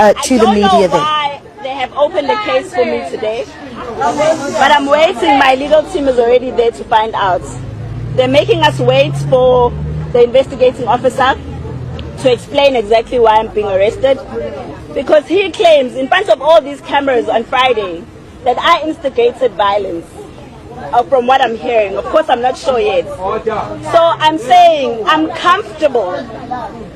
to the media there? I don't know why they have opened the case for me today, but I'm waiting. My legal team is already there to find out. They're making us wait for the investigating officer to explain exactly why I'm being arrested, because he claims in front of all these cameras on Friday that I instigated violence. From what I'm hearing, of course I'm not sure yet. So I'm saying I'm comfortable.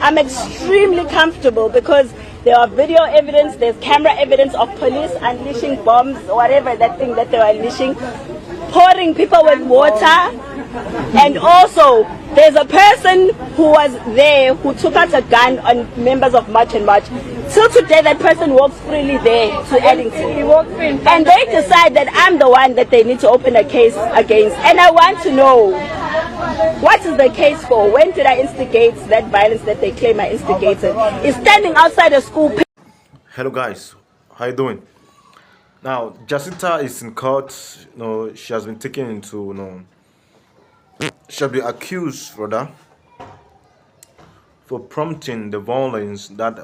I'm extremely comfortable because there are video evidence, there's camera evidence of police unleashing bombs or whatever that thing that they were unleashing, pouring people with water. And also, there's a person who was there who took out a gun on members of March and March. Till today, that person walks freely there to Addington. He walks free. And they decide that I'm the one that they need to open a case against. And I want to know, what is the case for? When did I instigate that violence that they claim I instigated? Is standing outside a school. Hello guys, how you doing? Now, Jacinta is in court. She has been taken into, she has been accused, rather, for prompting the violence that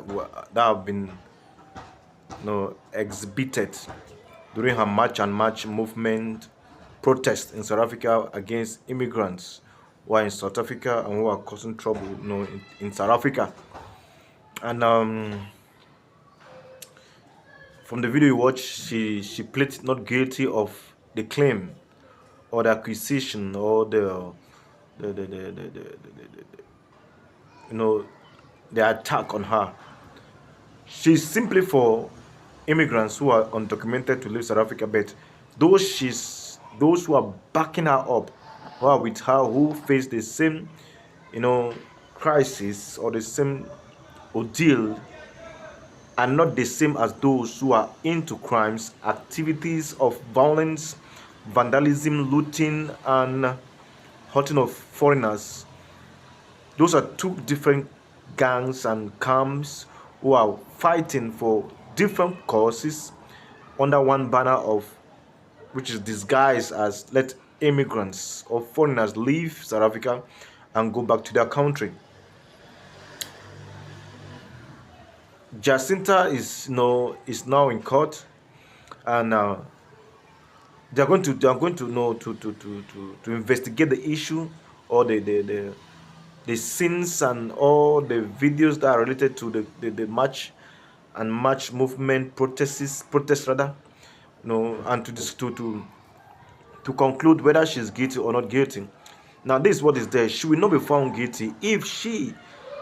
have been, exhibited during her March and March movement protest in South Africa against immigrants who are in South Africa and who are causing trouble, in South Africa. And from the video you watch, she pleaded not guilty of the claim or the accusation or the attack on her. She's simply for immigrants who are undocumented to leave South Africa, but those who are backing her up, who are with her, who face the same crisis or the same ordeal, are not the same as those who are into crimes, activities of violence, vandalism, looting, and hurting of foreigners. Those are two different gangs and camps who are fighting for different causes under one banner of which is disguised as let immigrants or foreigners leave South Africa and go back to their country. Jacinta is now in court, and they are going to investigate the issue or the scenes and all the videos that are related to the march and march movement protest rather, and to conclude whether she's guilty or not guilty. Now, this is what is there. She will not be found guilty if she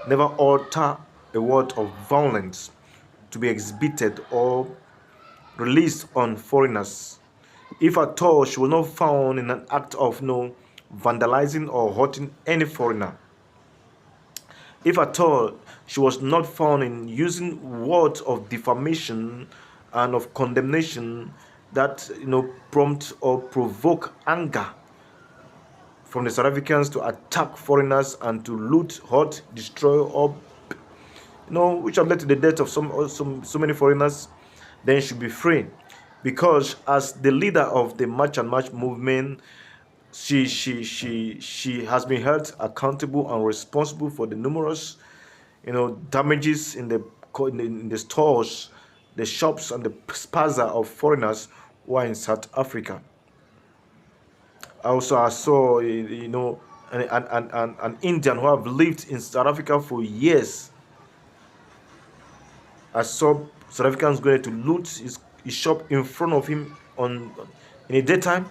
never utter a word of violence to be exhibited or released on foreigners. If at all, she will not found in an act of vandalizing or hurting any foreigner. If at all, she was not found in using words of defamation and of condemnation that prompt or provoke anger from the South Africans to attack foreigners and to loot, hurt, destroy, or which have led to the death of so many foreigners, then should be free. Because as the leader of the March and March movement, she has been held accountable and responsible for the numerous damages in the stores, the shops, and the plaza of foreigners who are in South Africa. Also, I saw an Indian who have lived in South Africa for years. I saw South Africans going to loot his shop in front of him in the daytime.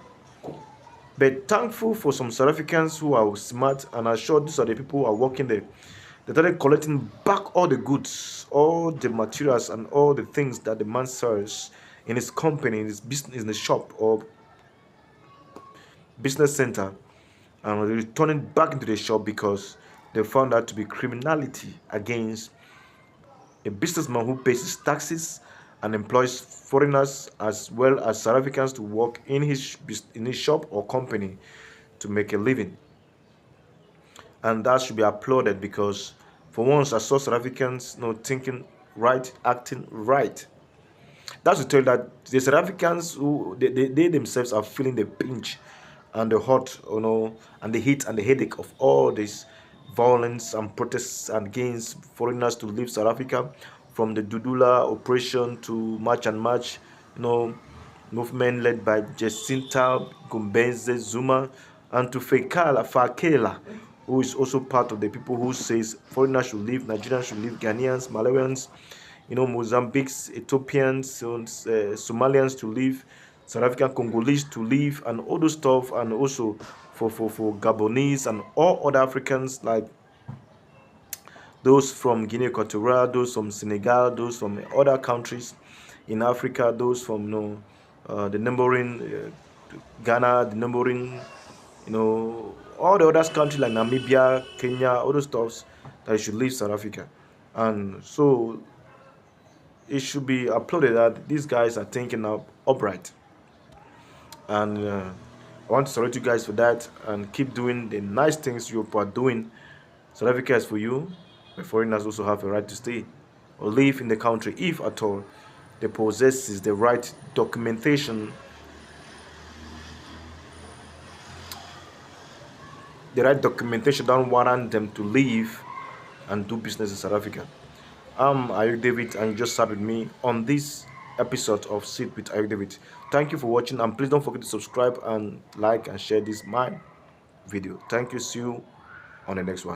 But thankful for some South Africans who are smart, and I'm sure these are the people who are working there. They started collecting back all the goods, all the materials, and all the things that the man sells in his company, in his business, in the shop or business center, and returning back into the shop because they found that to be criminality against a businessman who pays his taxes and employs foreigners as well as South Africans to work in his shop or company to make a living. And that should be applauded, because for once I saw South Africans thinking right, acting right. That's to tell you that the South Africans who they themselves are feeling the pinch and the hurt, and the heat and the headache of all this violence and protests against foreigners to leave South Africa, from the Dudula operation to March and March, movement led by Jacinta Ngobese Zuma, and to Fakela, who is also part of the people who says foreigners should leave, Nigerians should leave, Ghanaians, Malawians, Mozambiques, Ethiopians, Somalians to leave, South African Congolese to leave, and all those stuff, and also for Gabonese and all other Africans, like those from Guinea Equatorial, those from Senegal, those from other countries in Africa, those from the neighboring Ghana, the neighboring all the other countries like Namibia, Kenya, all those stuffs, that you should leave South Africa. And so it should be applauded that these guys are thinking upright. And I want to salute you guys for that, and keep doing the nice things you are doing. South Africa is for you, but foreigners also have a right to stay or live in the country if at all they possesses the right documentation, don't warrant them to live and do business in South Africa. I'm Ayuk David, and you just sat with me on this episode of Sit with Ayuk David. Thank you for watching, and please don't forget to subscribe and like and share this my video. Thank you. See you on the next one.